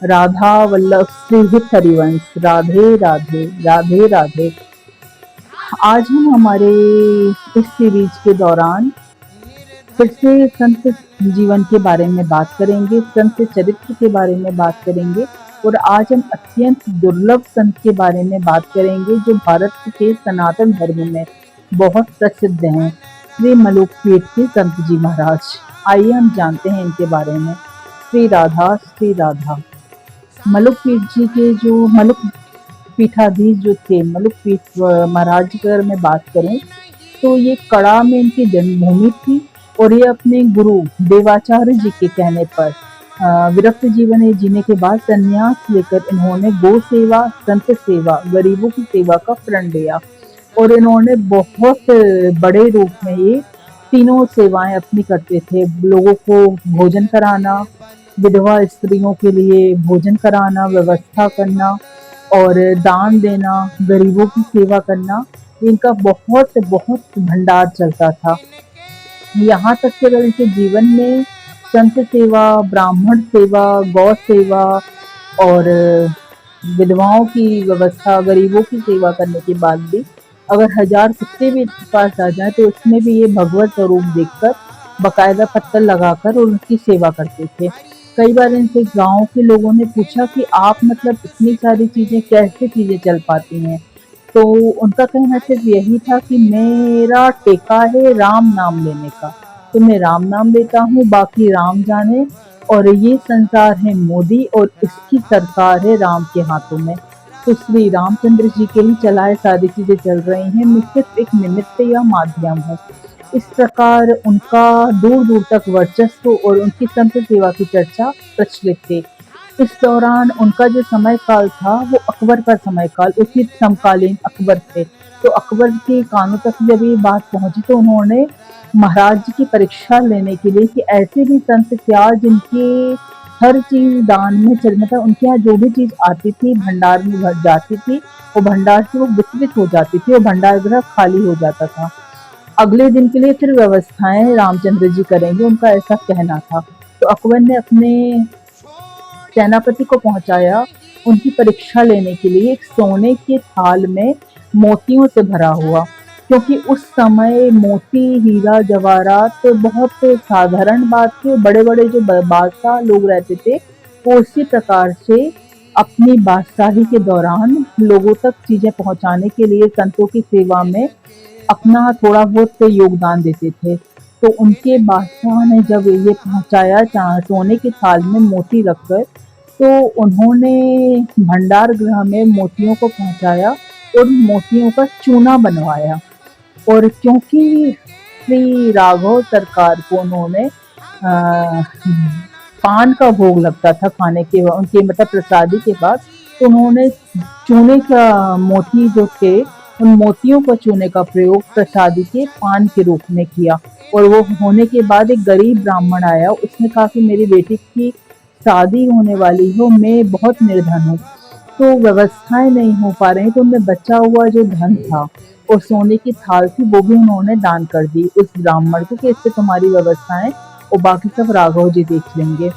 राधा वल्लभ श्री हित हरिवंश। राधे राधे राधे राधे। आज हम हमारे इस सीरीज के दौरान फिर से संत जीवन के बारे में बात करेंगे, संत चरित्र के बारे में बात करेंगे। और आज हम अत्यंत दुर्लभ संत के बारे में बात करेंगे जो भारत के सनातन धर्म में बहुत प्रसिद्ध हैं, श्री मलुकपीठ के संत जी महाराज। आइए हम जानते हैं इनके बारे में। श्री राधा श्री राधा। मलुकपीठ जी के जो मलुक पीठाधीश जो थे, मलुकपीठ महाराज अगर मैं बात करूं तो ये कड़ा में इनकी जन्मभूमि थी। और ये अपने गुरु देवाचार्य जी के कहने पर विरक्त जीवन जीने के बाद संन्यास लेकर इन्होंने गो सेवा, संत सेवा, गरीबों की सेवा का प्रण लिया। और इन्होंने बहुत बड़े रूप में ये तीनों सेवाएं अपनी करते थे। लोगों को भोजन कराना, विधवा स्त्रियों के लिए भोजन कराना, व्यवस्था करना और दान देना, गरीबों की सेवा करना, इनका बहुत बहुत भंडार चलता था। यहाँ तक कि अगर इनके जीवन में संत सेवा, ब्राह्मण सेवा, गौ सेवा और विधवाओं की व्यवस्था, गरीबों की सेवा करने के बाद भी अगर 1000 कुत्ते भी इनके पास आ जाए तो उसमें भी ये भगवत स्वरूप देखकर बकायदा पत्थर लगाकर और उनकी सेवा करते थे। कई बार इनसे गांव के लोगों ने पूछा कि आप मतलब इतनी सारी चीजें कैसे चीजें चल पाती हैं, तो उनका कहना सिर्फ यही था कि मेरा टेका है राम नाम लेने का, तो मैं राम नाम लेता हूँ, बाकी राम जाने। और ये संसार है मोदी और इसकी सरकार है राम के हाथों में। तो श्री रामचंद्र जी के ही चलाए सारी चीजें चल रही हैं, मैं सिर्फ एक निमित्त या माध्यम हूँ। इस प्रकार उनका दूर दूर तक वर्चस्व और उनकी संत सेवा की चर्चा प्रचलित थी। इस दौरान उनका जो समय काल था वो अकबर का समय काल, उसी समकालीन अकबर थे। तो अकबर के कानों तक जब ये बात पहुंची तो उन्होंने महाराज जी की परीक्षा लेने के लिए कि ऐसे भी संत क्या जिनके हर चीज दान में चल, मतलब उनके यहाँ जो भी चीज आती थी भंडार में भर जाती थी, वो भंडार से वो वितरित हो जाती थी और भंडार गृह खाली हो जाता था। अगले दिन के लिए फिर व्यवस्थाएं रामचंद्र जी करेंगे, उनका ऐसा कहना था। तो अकबर ने अपने सेनापति को पहुंचाया उनकी परीक्षा लेने के लिए एक सोने के थाल में मोतियों से भरा हुआ, क्योंकि उस समय मोती, हीरा, जवाहरात बहुत साधारण बात थी। बड़े बड़े जो बादशाह लोग रहते थे वो उसी प्रकार से अपनी बादशाही के दौरान लोगों तक चीजें पहुंचाने के लिए संतों की सेवा में अपना थोड़ा बहुत योगदान देते थे। तो उनके बादशाह ने जब ये पहुंचाया सोने की थाल में मोती रखकर, तो उन्होंने भंडार गृह में मोतियों को पहुंचाया और मोतियों का चूना बनवाया। और क्योंकि श्री राघव सरकार को उन्होंने पान का भोग लगता था खाने के उनके मतलब प्रसादी के बाद, तो उन्होंने चूने का मोती जो थे उन मोतियों का चूने का प्रयोग प्रसादी के पान के रूप में किया। और वो होने के बाद एक गरीब ब्राह्मण आया, उसने कहा कि मेरी बेटी की शादी होने वाली हो, मैं बहुत निर्धन हूँ, तो व्यवस्थाएं नहीं हो पा रही, तो उनमें बचा हुआ जो धन था और सोने की थाल थी वो भी उन्होंने दान कर दी उस ब्राह्मण को कि इससे तुम्हारी व्यवस्थाएं और बाकी सब राघव जी देख लेंगे।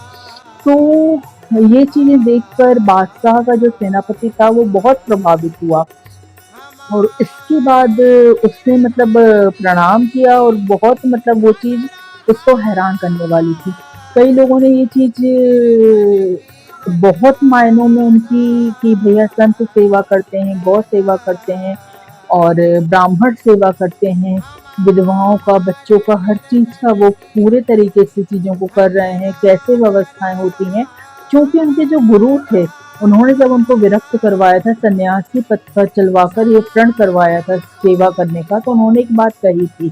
तो ये चीजें देखकर बादशाह का जो सेनापति था वो बहुत प्रभावित हुआ और इसके बाद उसने मतलब प्रणाम किया और बहुत मतलब वो चीज उसको हैरान करने वाली थी। कई लोगों ने ये चीज बहुत मायनों में उनकी कि भैया संत सेवा करते हैं, गौ सेवा करते हैं और ब्राह्मण सेवा करते हैं, विधवाओं का, बच्चों का, हर चीज का वो पूरे तरीके से चीजों को कर रहे हैं, कैसे व्यवस्थाएं होती हैं। क्योंकि उनके जो गुरु थे उन्होंने जब उनको विरक्त करवाया था, सन्यासी पद पर चलवाकर ये प्रण करवाया था सेवा करने का, तो उन्होंने एक बात कही थी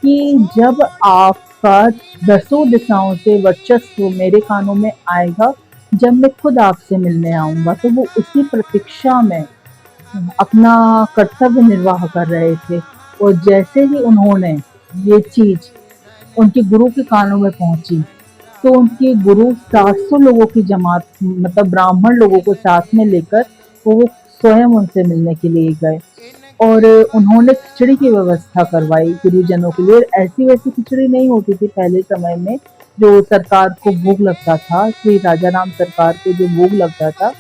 कि जब आपका 10 दिशाओं से वर्चस्व मेरे कानों में आएगा, जब मैं खुद आपसे मिलने आऊंगा, तो वो उसी प्रतीक्षा में अपना कर्तव्य निर्वाह कर रहे थे। और जैसे ही उन्होंने ये चीज उनके गुरु के कानों में पहुंची, तो उनके गुरु 700 लोगों की जमात मतलब ब्राह्मण लोगों को साथ में लेकर वो स्वयं उनसे मिलने के लिए गए और उन्होंने खिचड़ी की व्यवस्था करवाई गुरुजनों के लिए। ऐसी वैसी खिचड़ी नहीं होती थी पहले समय में, जो सरकार को भोग लगता था, श्री राजा राम सरकार को जो भोग लगता था,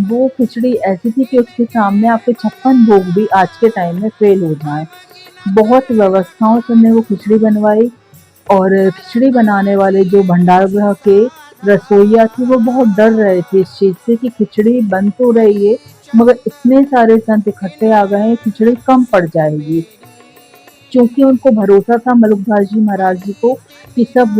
वो खिचड़ी ऐसी थी कि उसके सामने आपके 56 भोग भी आज के टाइम में फेल हो जाएँ। बहुत व्यवस्थाओं से हमने वो खिचड़ी बनवाई, और खिचड़ी बनाने वाले जो भंडारगृह के रसोइया थे वो बहुत डर रहे थे इस चीज़ से कि खिचड़ी बन तो रही है, मगर इतने सारे संत इकट्ठे आ गए हैं, खिचड़ी कम पड़ जाएगी। क्योंकि उनको भरोसा था मलुकदास जी महाराज जी को कि सब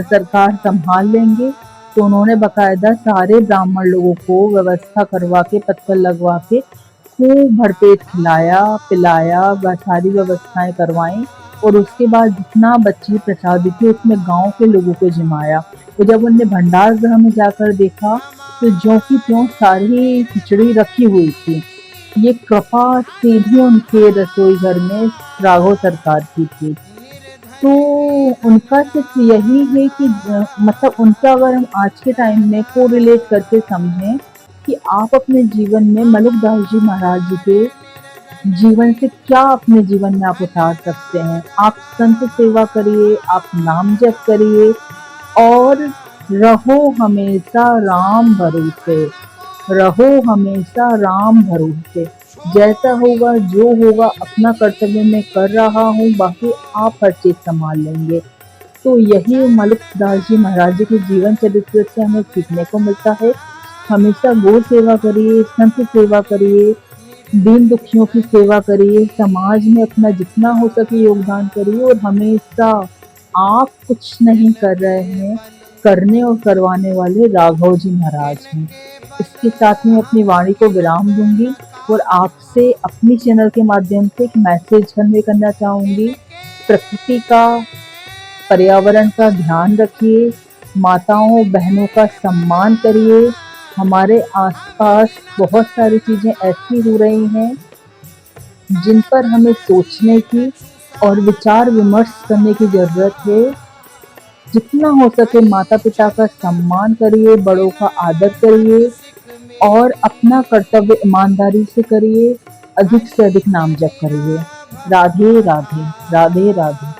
सरकार संभाल लेंगे, तो उन्होंने बकायदा सारे ब्राह्मण लोगों को व्यवस्था करवा के, पत्तल लगवा के खूब भरपेट खिलाया, पिलाया, सारी व्यवस्थाएं करवाई, और उसके बाद जितना बची प्रसादी थी उसमें गांव के लोगों को जिमाया। तो जब उनने भंडार गृह में जाकर देखा तो ज्यों की त्यों सारी खिचड़ी रखी हुई थी। ये कृपा सीधी उनके रसोई घर में राघव सरकार की थी। तो उनका सिर्फ यही है कि मतलब उनका अगर हम आज के टाइम में को रिलेट करके समझें कि आप अपने जीवन में मलुकदास जी महाराज जी के जीवन से क्या अपने जीवन में आप उतार सकते हैं। आप संत सेवा करिए, आप नाम जप करिए, और रहो हमेशा राम भरोसे, रहो हमेशा राम भरोसे। जैसा होगा जो होगा अपना कर्तव्य मैं कर रहा हूँ, बाकी आप हर चीज संभाल लेंगे। तो यही मलुकदास जी महाराज जी के जीवन चरित्र से हमें सीखने को मिलता है। हमेशा गौ सेवा करिए, संत सेवा करिए, दीन दुखियों की सेवा करिए, समाज में अपना जितना हो सके योगदान करिए, और हमेशा आप कुछ नहीं कर रहे हैं, करने और करवाने वाले राघव जी महाराज हैं। इसके साथ में अपनी वाणी को विराम दूंगी, और आपसे अपनी चैनल के माध्यम से एक मैसेज कन्वे करना चाहूंगी। प्रकृति का, पर्यावरण का ध्यान रखिए, माताओं बहनों का सम्मान करिए। हमारे आसपास बहुत सारी चीजें ऐसी हो रही हैं जिन पर हमें सोचने की और विचार विमर्श करने की जरूरत है। जितना हो सके माता पिता का सम्मान करिए, बड़ों का आदर करिए, और अपना कर्तव्य ईमानदारी से करिए, अधिक से अधिक नाम जप करिए। राधे राधे, राधे राधे।